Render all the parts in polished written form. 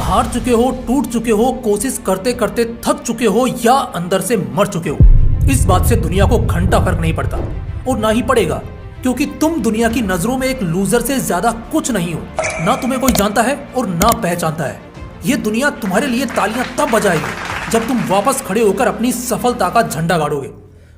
हार चुके हो, टूट चुके हो, कोशिश करते करते थक चुके हो या अंदर से मर चुके हो, इस बात से दुनिया को घंटा फर्क नहीं पड़ता और ना ही पड़ेगा, क्योंकि तुम दुनिया की नजरों में एक लूजर से ज्यादा कुछ नहीं हो। ना तुम्हें कोई जानता है और ना पहचानता है। ये दुनिया तुम्हारे लिए तालियां तब बजाएगी जब तुम वापस खड़े होकर अपनी सफलता का झंडा गाड़ोगे।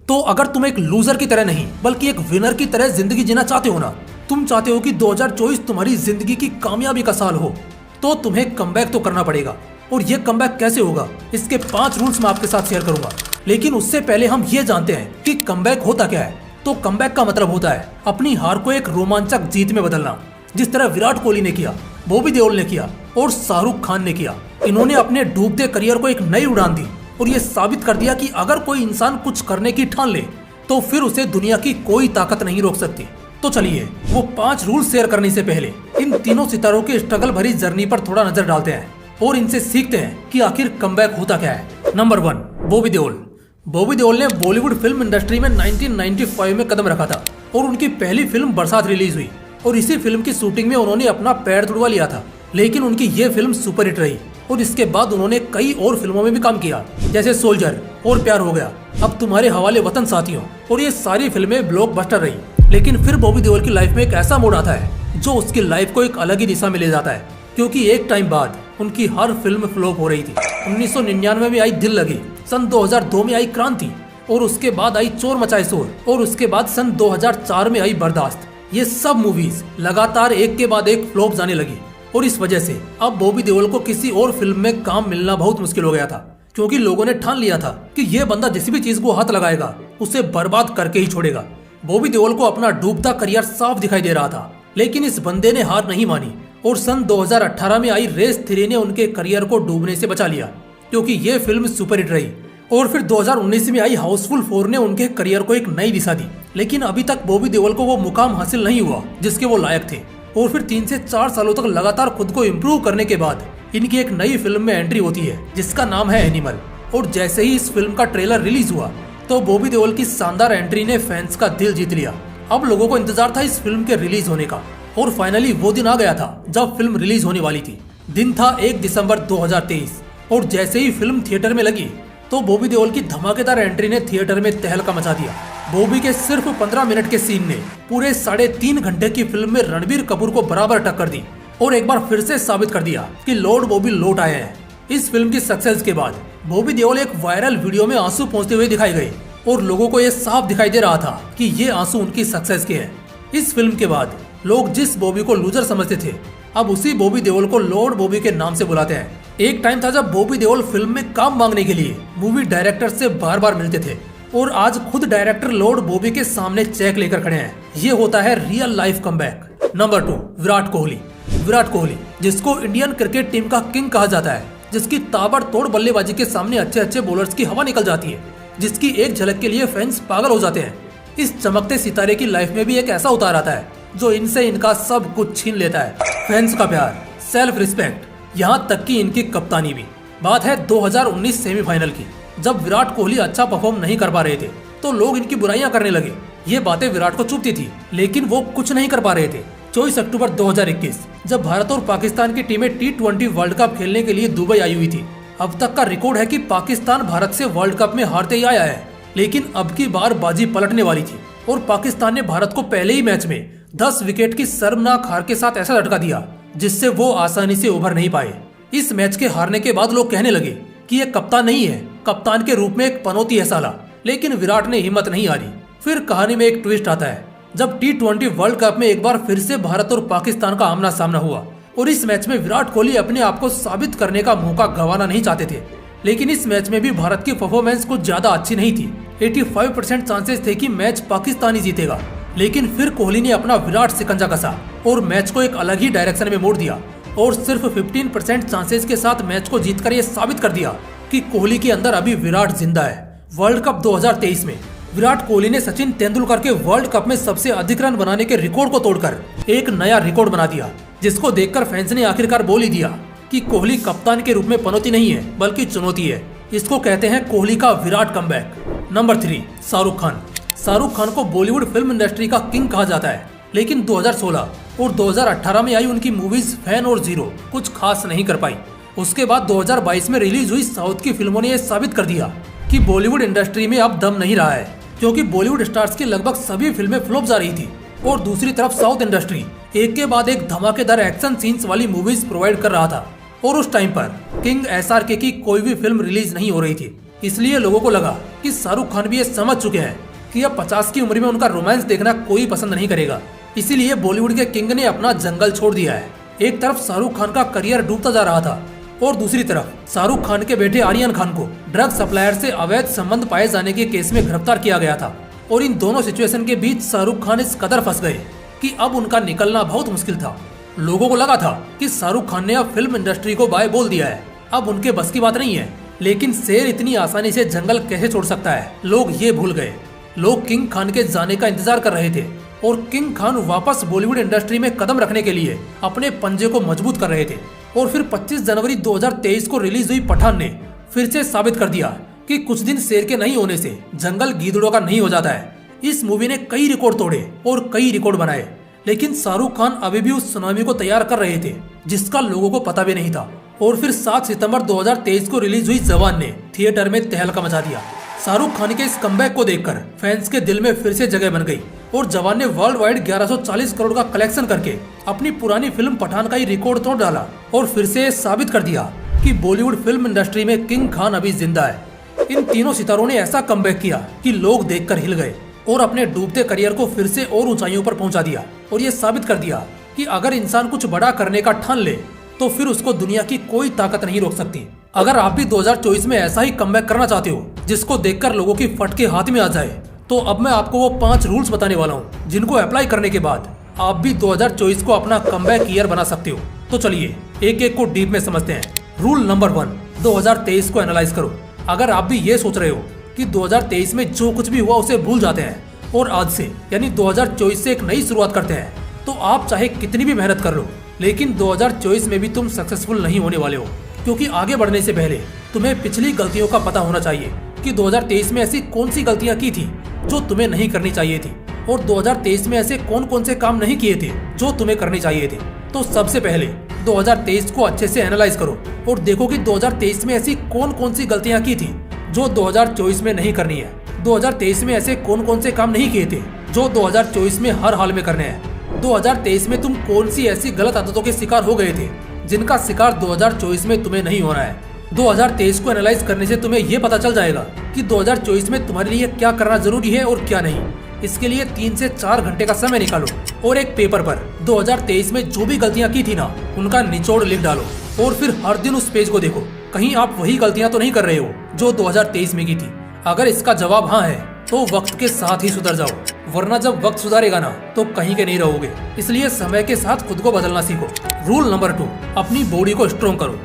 तो अगर तुम एक लूजर की तरह नहीं बल्कि एक विनर की तरह जिंदगी जीना चाहते हो ना, तुम चाहते हो कि 2024 तुम्हारी जिंदगी की कामयाबी का साल हो, तो तुम्हें कमबैक तो करना पड़ेगा। और ये कमबैक कैसे होगा, इसके 5 रूल्स मैं आपके साथ शेयर करूंगा। लेकिन उससे पहले हम ये जानते हैं कि कमबैक होता क्या है। तो कमबैक का मतलब होता है अपनी हार को एक रोमांचक जीत में बदलना, जिस तरह विराट कोहली ने किया, बॉबी देओल ने किया और शाहरुख खान ने किया। इन्होंने अपने डूबते करियर को एक नई उड़ान दी और ये साबित कर दिया कि अगर कोई इंसान कुछ करने की ठान ले तो फिर उसे दुनिया की कोई ताकत नहीं रोक सकती। तो चलिए वो 5 रूल शेयर करने से पहले इन तीनों सितारों की स्ट्रगल भरी जर्नी पर थोड़ा नजर डालते हैं और इनसे सीखते हैं कि आखिर कमबैक होता क्या है। नंबर 1, बॉबी देओल। बॉबी देओल ने बॉलीवुड फिल्म इंडस्ट्री में 1995 में कदम रखा था और उनकी पहली फिल्म बरसात रिलीज हुई और इसी फिल्म की शूटिंग में उन्होंने अपना पैर तुड़वा लिया था। लेकिन उनकी ये फिल्म सुपरहिट रही और इसके बाद उन्होंने कई और फिल्मों में भी काम किया, जैसे सोल्जर और प्यार हो गया, अब तुम्हारे हवाले वतन साथियों, और ये सारी फिल्में ब्लॉकबस्टर रही। लेकिन फिर बॉबी देओल की लाइफ में एक ऐसा मोड़ आता है जो उसकी लाइफ को एक अलग ही दिशा में ले जाता है, क्योंकि एक टाइम बाद उनकी हर फिल्म फ्लॉप हो रही थी। 1999 में आई दिल लगी, सन 2002 में आई क्रांति और उसके बाद आई चोर मचाए शोर और उसके बाद सन 2004 में आई बर्दाश्त। ये सब मूवीज लगातार एक के बाद एक फ्लॉप जाने लगी और इस वजह से अब बॉबी देओल को किसी और फिल्म में काम मिलना बहुत मुश्किल हो गया था, क्योंकि लोगों ने ठान लिया था कि ये बंदा जिस भी चीज को हाथ लगाएगा उसे बर्बाद करके ही छोड़ेगा। बॉबी देओल को अपना डूबता करियर साफ दिखाई दे रहा था, लेकिन इस बंदे ने हार नहीं मानी और सन 2018 में आई रेस 3 ने उनके करियर को डूबने से बचा लिया, क्योंकि ये फिल्म सुपरहिट रही। और फिर 2019 में आई हाउसफुल 4 ने उनके करियर को एक नई दिशा दी। लेकिन अभी तक बॉबी देओल को वो मुकाम हासिल नहीं हुआ जिसके वो लायक थे और फिर 3 से 4 सालों तक लगातार खुद को इम्प्रूव करने के बाद इनकी एक नई फिल्म में एंट्री होती है जिसका नाम है एनिमल। और जैसे ही इस फिल्म का ट्रेलर रिलीज हुआ तो बॉबी देओल की शानदार एंट्री ने फैंस का दिल जीत लिया। अब लोगों को इंतजार था इस फिल्म के रिलीज होने का और फाइनली वो दिन आ गया था जब फिल्म रिलीज होने वाली थी। दिन था 1 दिसंबर 2023 और जैसे ही फिल्म थिएटर में लगी तो बॉबी देओल की धमाकेदार एंट्री ने थिएटर में तहलका मचा दिया। बॉबी के सिर्फ 15 मिनट के सीन ने पूरे 3.5 घंटे की फिल्म में रणबीर कपूर को बराबर टक्कर दी और एक बार फिर से साबित कर दिया कि लॉर्ड बॉबी लौट आए हैं। इस फिल्म की सक्सेस के बाद बॉबी देओल एक वायरल वीडियो में आंसू पोंछते हुए दिखाई गए और लोगों को यह साफ दिखाई दे रहा था कि ये आंसू उनकी सक्सेस के हैं। इस फिल्म के बाद लोग जिस बॉबी को लूजर समझते थे अब उसी बॉबी देओल को लॉर्ड बॉबी के नाम से बुलाते हैं। एक टाइम था जब बॉबी देओल फिल्म में काम मांगने के लिए मूवी डायरेक्टर से बार बार मिलते थे और आज खुद डायरेक्टर लॉर्ड बॉबी के सामने चेक लेकर खड़े हैं। ये होता है real life comeback. Number 2, Virat Kohli. Virat Kohli, जिसको इंडियन क्रिकेट टीम का किंग कहा जाता है, जिसकी ताबड़तोड़ बल्लेबाजी के सामने अच्छे अच्छे बॉलर्स की हवा निकल जाती है, जिसकी एक झलक के लिए फैंस पागल हो जाते हैं। इस चमकते सितारे की लाइफ में भी एक ऐसा उतार आता है जो इनसे इनका सब कुछ छीन लेता है। फैंस का प्यार, सेल्फ रिस्पेक्ट, यहाँ तक कि इनकी कप्तानी भी। बात है 2019 सेमीफाइनल की, जब विराट कोहली अच्छा परफॉर्म नहीं कर पा रहे थे तो लोग इनकी बुराइयां करने लगे। ये बातें विराट को चुभती थी, लेकिन वो कुछ नहीं कर पा रहे थे। 24 अक्टूबर 2021 जब भारत और पाकिस्तान की टीमें T20 वर्ल्ड कप खेलने के लिए दुबई आई हुई थी। अब तक का रिकॉर्ड है कि पाकिस्तान भारत से वर्ल्ड कप में हारते ही आया है, लेकिन अब की बार बाजी पलटने वाली थी और पाकिस्तान ने भारत को पहले ही मैच में 10 विकेट की शर्मनाक हार के साथ ऐसा झटका दिया जिससे वो आसानी से उभर नहीं पाए। इस मैच के हारने के बाद लोग कहने लगे कि ये कप्तान नहीं है, कप्तान के रूप में एक पनौती है साला। लेकिन विराट ने हिम्मत नहीं हारी। फिर कहानी में एक ट्विस्ट आता है जब T20 वर्ल्ड कप में एक बार फिर से भारत और पाकिस्तान का आमना सामना हुआ और इस मैच में विराट कोहली अपने आप को साबित करने का मौका गंवाना नहीं चाहते थे। लेकिन इस मैच में भी भारत की परफॉर्मेंस कुछ ज्यादा अच्छी नहीं थी। 85% चांसेस थे कि मैच पाकिस्तान ही जीतेगा, लेकिन फिर कोहली ने अपना विराट शिकंजा कसा और मैच को एक अलग ही डायरेक्शन में मोड़ दिया और सिर्फ 15% चांसेस के साथ मैच को जीतकर ये साबित कर दिया कि कोहली के अंदर अभी विराट जिंदा है। वर्ल्ड कप 2023 में विराट कोहली ने सचिन तेंदुलकर के वर्ल्ड कप में सबसे अधिक रन बनाने के रिकॉर्ड को तोड़कर एक नया रिकॉर्ड बना दिया, जिसको देखकर फैंस ने आखिरकार बोल ही दिया कि कोहली कप्तान के रूप में पनौती नहीं है बल्कि चुनौती है। इसको कहते हैं कोहली का विराट कमबैक। नंबर 3, शाहरुख खान। शाहरुख खान को बॉलीवुड फिल्म इंडस्ट्री का किंग कहा जाता है, लेकिन 2016 और 2018 में आई उनकी मूवीज फैन और जीरो कुछ खास नहीं कर पाई। उसके बाद 2022 में रिलीज हुई साउथ की फिल्मों ने यह साबित कर दिया कि बॉलीवुड इंडस्ट्री में अब दम नहीं रहा है, क्योंकि बॉलीवुड स्टार्स की लगभग सभी फिल्में फ्लॉप जा रही थी और दूसरी तरफ साउथ इंडस्ट्री एक के बाद एक धमाकेदार एक्शन सीन्स वाली मूवीज प्रोवाइड कर रहा था। और उस टाइम पर किंग SRK की कोई भी फिल्म रिलीज नहीं हो रही थी, इसलिए लोगों को लगा कि शाहरुख खान भी ये समझ चुके हैं कि अब 50 की उम्र में उनका रोमांस देखना कोई पसंद नहीं करेगा। इसीलिए बॉलीवुड के किंग ने अपना जंगल छोड़ दिया है। एक तरफ शाहरुख खान का करियर डूबता जा रहा था और दूसरी तरफ शाहरुख खान के बेटे आर्यन खान को ड्रग सप्लायर से अवैध संबंध पाए जाने के केस में गिरफ्तार किया गया था। और इन दोनों सिचुएशन के बीच शाहरुख खान इस कदर फंस गए कि अब उनका निकलना बहुत मुश्किल था। लोगों को लगा था कि शाहरुख खान ने अब फिल्म इंडस्ट्री को बाय बोल दिया है, अब उनके बस की बात नहीं है। लेकिन शेर इतनी आसानी से जंगल कैसे छोड़ सकता है, लोग ये भूल गए। लोग किंग खान के जाने का इंतजार कर रहे थे और किंग खान वापस बॉलीवुड इंडस्ट्री में कदम रखने के लिए अपने पंजे को मजबूत कर रहे थे। और फिर 25 जनवरी 2023 को रिलीज हुई पठान ने फिर से साबित कर दिया कि कुछ दिन शेर के नहीं होने से जंगल गीदड़ों का नहीं हो जाता है। इस मूवी ने कई रिकॉर्ड तोड़े और कई रिकॉर्ड बनाए, लेकिन शाहरुख खान अभी भी उस सुनामी को तैयार कर रहे थे जिसका लोगों को पता भी नहीं था। और फिर 7 सितंबर 2023 को रिलीज हुई जवान ने थिएटर में तहलका मचा दिया। शाहरुख खान के इस कमबैक को देखकर फैंस के दिल में फिर से जगह बन गई और जवान ने वर्ल्ड वाइड 1140 करोड़ का कलेक्शन करके अपनी पुरानी फिल्म पठान का ही रिकॉर्ड तोड़ डाला और फिर से साबित कर दिया कि बॉलीवुड फिल्म इंडस्ट्री में किंग खान अभी जिंदा है। इन तीनों सितारों ने ऐसा कमबैक किया कि लोग देखकर हिल गए और अपने डूबते करियर को फिर से और ऊंचाइयों पर पहुंचा दिया और ये साबित कर दिया कि अगर इंसान कुछ बड़ा करने का ठान ले तो फिर उसको दुनिया की कोई ताकत नहीं रोक सकती। अगर आप भी 2024 में ऐसा ही कमबैक करना चाहते हो जिसको देखकर लोगों की फटके हाथ में आ जाए, तो अब मैं आपको वो 5 रूल्स बताने वाला हूँ जिनको अप्लाई करने के बाद आप भी 2024 को अपना कमबैक ईयर बना सकते हो। तो चलिए एक एक को डीप में समझते हैं। रूल नंबर 1, 2023 को एनालाइज करो। अगर आप भी ये सोच रहे हो कि 2023 में जो कुछ भी हुआ उसे भूल जाते हैं और आज से यानी 2024 से एक नई शुरुआत करते हैं, तो आप चाहे कितनी भी मेहनत कर लो, लेकिन 2024 में भी तुम सक्सेसफुल नहीं होने वाले हो। क्योंकि आगे बढ़ने से पहले तुम्हें पिछली गलतियों का पता होना चाहिए कि 2023 में ऐसी कौन सी गलतियां की थी जो तुम्हें नहीं करनी चाहिए थी और 2023 में ऐसे कौन कौन से काम नहीं किए थे जो तुम्हें करने चाहिए थे। तो सबसे पहले 2023 को अच्छे से एनालाइज करो और देखो कि 2023 में ऐसी कौन कौन सी गलतियां की थी जो 2024 में नहीं करनी है। 2023 में ऐसे कौन कौन से काम नहीं किए थे जो 2024 में हर हाल में करने हैं। 2023 में तुम कौन सी ऐसी गलत आदतों के शिकार हो गए थे जिनका शिकार 2024 में तुम्हें नहीं होना है। 2023 को एनालाइज करने से तुम्हें ये पता चल जाएगा कि 2024 में तुम्हारे लिए क्या करना जरूरी है और क्या नहीं। इसके लिए 3 से 4 घंटे का समय निकालो और एक पेपर पर 2023 में जो भी गलतियां की थी ना, उनका निचोड़ लिख डालो और फिर हर दिन उस पेज को देखो, कहीं आप वही गलतियां तो नहीं कर रहे हो जो 2023 में की थी। अगर इसका जवाब हाँ है तो वक्त के साथ ही सुधर जाओ, वरना जब वक्त सुधारेगा ना तो कहीं के नहीं रहोगे। इसलिए समय के साथ खुद को बदलना सीखो। रूल नंबर 2, अपनी बॉडी को स्ट्रॉन्ग करो।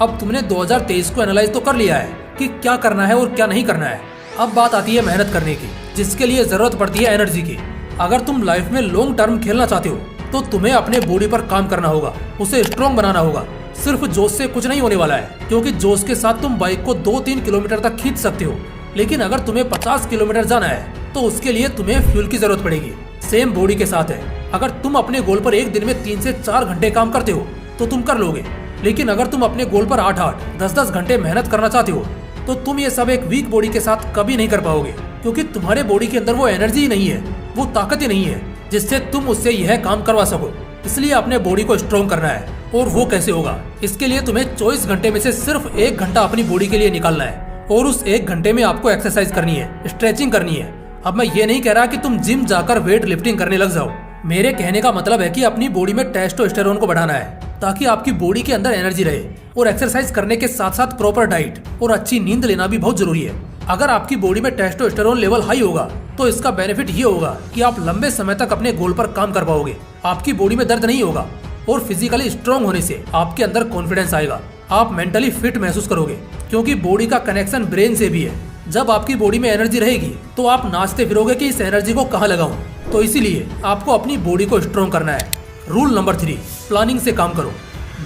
अब तुमने 2023 को एनालाइज तो कर लिया है कि क्या करना है और क्या नहीं करना है। अब बात आती है मेहनत करने की, जिसके लिए जरूरत पड़ती है एनर्जी की। अगर तुम लाइफ में लॉन्ग टर्म खेलना चाहते हो तो तुम्हें अपने बॉडी पर काम करना होगा, उसे स्ट्रॉन्ग बनाना होगा। सिर्फ जोश से कुछ नहीं होने वाला है, क्योंकि जोश के साथ तुम बाइक को 2-3 किलोमीटर तक खींच सकते हो, लेकिन अगर तुम्हें 50 किलोमीटर जाना है तो उसके लिए तुम्हें फ्यूल की जरूरत पड़ेगी। सेम बॉडी के साथ है, अगर तुम अपने गोल पर एक दिन में 3 से 4 घंटे काम करते हो तो तुम कर लोगे, लेकिन अगर तुम अपने गोल पर 8-8, 10-10 घंटे मेहनत करना चाहते हो तो तुम ये सब एक वीक बॉडी के साथ कभी नहीं कर पाओगे, क्योंकि तुम्हारे बॉडी के अंदर वो एनर्जी ही नहीं है, वो ताकत ही नहीं है जिससे तुम उससे यह काम करवा सको। इसलिए अपने बॉडी को स्ट्रॉन्ग करना है। और वो कैसे होगा? इसके लिए तुम्हें 24 घंटे में से सिर्फ 1 घंटा अपनी बॉडी के लिए निकालना है और उस 1 घंटे में आपको एक्सरसाइज करनी है, स्ट्रेचिंग करनी है। अब मैं ये नहीं कह रहा कि तुम जिम जाकर वेट लिफ्टिंग करने लग जाओ। मेरे कहने का मतलब है कि अपनी बॉडी में टेस्टोस्टेरोन को बढ़ाना है ताकि आपकी बॉडी के अंदर एनर्जी रहे। और एक्सरसाइज करने के साथ साथ प्रॉपर डाइट और अच्छी नींद लेना भी बहुत जरूरी है। अगर आपकी बॉडी में टेस्टोस्टेरोन लेवल हाई होगा तो इसका बेनिफिट ये होगा कि आप लंबे समय तक अपने गोल पर काम कर पाओगे, आपकी बॉडी में दर्द नहीं होगा और फिजिकली स्ट्रांग होने से आपके अंदर कॉन्फिडेंस आएगा। आप मेंटली फिट महसूस करोगे, क्योंकि बॉडी का कनेक्शन ब्रेन से भी है। जब आपकी बॉडी में एनर्जी रहेगी तो आप नाचते फिरोगे कि इस एनर्जी को कहाँ लगाऊं। तो इसीलिए आपको अपनी बॉडी को स्ट्रॉन्ग करना है। रूल नंबर 3, प्लानिंग से काम करो।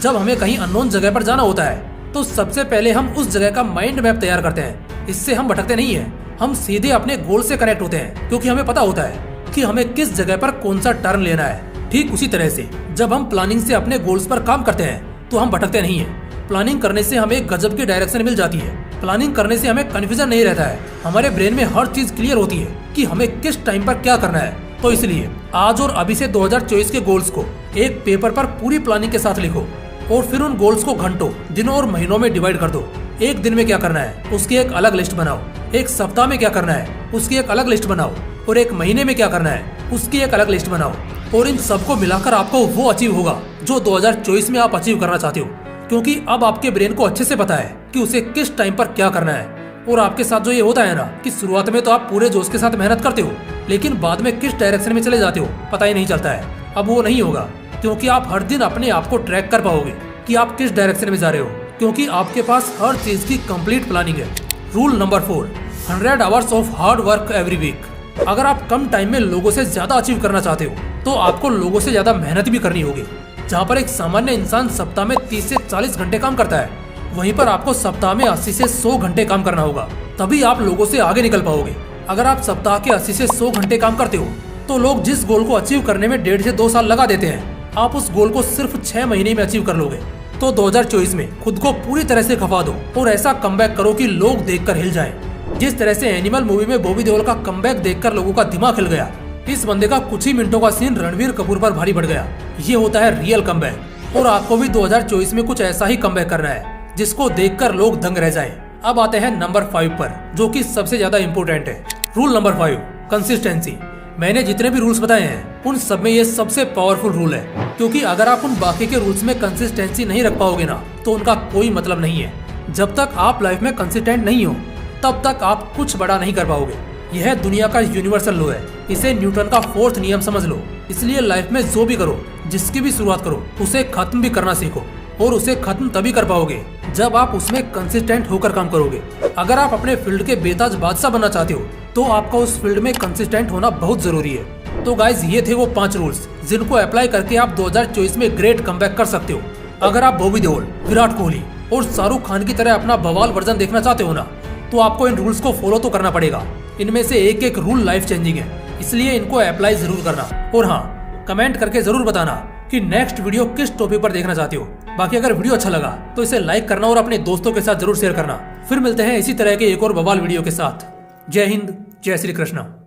जब हमें कहीं अननोन जगह पर जाना होता है तो सबसे पहले हम उस जगह का माइंड मैप तैयार करते हैं। इससे हम भटकते नहीं है, हम सीधे अपने गोल से कनेक्ट होते हैं, क्योंकि हमें पता होता है कि हमें किस जगह पर कौन सा टर्न लेना है। ठीक उसी तरह से जब हम प्लानिंग से अपने गोल्स पर काम करते हैं तो हम भटकते नहीं है, प्लानिंग करने से हमें गजब की डायरेक्शन मिल जाती है। प्लानिंग करने से हमें कंफ्यूजन नहीं रहता है, हमारे ब्रेन में हर चीज क्लियर होती है कि हमें किस टाइम पर क्या करना है। तो इसलिए आज और अभी से 2024 के गोल्स को एक पेपर पर पूरी प्लानिंग के साथ लिखो और फिर उन गोल्स को घंटों, दिनों और महीनों में डिवाइड कर दो। एक दिन में क्या करना है उसकी एक अलग लिस्ट बनाओ, एक सप्ताह में क्या करना है उसकी एक अलग लिस्ट बनाओ और एक महीने में क्या करना है उसकी एक अलग लिस्ट बनाओ। और इन सबको मिलाकर आपको वो अचीव होगा जो 2024 में आप अचीव करना चाहते हो, क्योंकि अब आपके ब्रेन को अच्छे से पता है कि उसे किस टाइम पर क्या करना है। और आपके साथ जो ये होता है ना कि शुरुआत में तो आप पूरे जोश के साथ मेहनत करते हो, लेकिन बाद में किस डायरेक्शन में चले जाते हो पता ही नहीं चलता है। अब वो नहीं होगा, क्योंकि आप हर दिन अपने आप को ट्रैक कर पाओगे कि आप किस डायरेक्शन में जा रहे हो, क्योंकि आपके पास हर चीज की कंप्लीट प्लानिंग है। Rule number 4, 100 hours of hard work every week. अगर आप कम टाइम में लोगों से ज्यादा अचीव करना चाहते हो तो आपको लोगों से ज्यादा मेहनत भी करनी होगी। जहाँ पर एक सामान्य इंसान सप्ताह में 30 से 40 घंटे काम करता है, वहीं पर आपको सप्ताह में 80 से 100 घंटे काम करना होगा, तभी आप लोगों से आगे निकल पाओगे। अगर आप सप्ताह के 80 से 100 घंटे काम करते हो तो लोग जिस गोल को अचीव करने में 1.5 से 2 साल लगा देते हैं, आप उस गोल को सिर्फ 6 महीने में अचीव कर लोगे। तो 2024 में खुद को पूरी तरह से खपा दो और ऐसा कमबैक करो कि लोग देखकर हिल जाएं। जिस तरह से एनिमल मूवी में बॉबी देओल का कमबैक देखकर लोगों का दिमाग हिल गया, इस बंदे का कुछ ही मिनटों का सीन रणवीर कपूर पर भारी पड़ गया। ये होता है रियल कमबैक। और आपको भी 2024 में कुछ ऐसा ही कमबैक करना है जिसको देखकर लोग दंग रह जाएं। अब आते हैं नंबर 5 पर, जो कि सबसे ज्यादा इम्पोर्टेंट है। Rule number 5, consistency. मैंने जितने भी रूल्स बताए हैं उन सब में ये सबसे पावरफुल रूल है, क्योंकि अगर आप उन बाकी के रूल्स में कंसिस्टेंसी नहीं रख पाओगे ना तो उनका कोई मतलब नहीं है। जब तक आप लाइफ में कंसिस्टेंट नहीं हो तब तक आप कुछ बड़ा नहीं कर पाओगे। यह दुनिया का यूनिवर्सल लॉ है, इसे न्यूटन का 4th नियम समझ लो। इसलिए लाइफ में जो भी करो, जिसकी भी शुरुआत करो, उसे खत्म भी करना सीखो। और उसे खत्म तभी कर पाओगे जब आप उसमें कंसिस्टेंट होकर काम करोगे। अगर आप अपने फील्ड के बेताज बादशाह बनना चाहते हो तो आपका उस फील्ड में कंसिस्टेंट होना बहुत जरूरी है। तो गाइज, ये थे वो 5 रूल्स जिनको अप्लाई करके आप 2024 में ग्रेट कमबैक कर सकते हो। अगर आप बॉबी देओल, विराट कोहली और शाहरुख खान की तरह अपना बवाल वर्जन देखना चाहते हो ना, तो आपको इन रूल्स को फॉलो तो करना पड़ेगा। इनमें से एक एक रूल लाइफ चेंजिंग है, इसलिए इनको अप्लाई जरूर करना। और हाँ, कमेंट करके जरूर बताना कि नेक्स्ट वीडियो किस टॉपिक पर देखना चाहते हो। बाकी अगर वीडियो अच्छा लगा तो इसे लाइक करना और अपने दोस्तों के साथ जरूर शेयर करना। फिर मिलते हैं इसी तरह के एक और बवाल वीडियो के साथ। जय हिंद, जय श्री कृष्ण।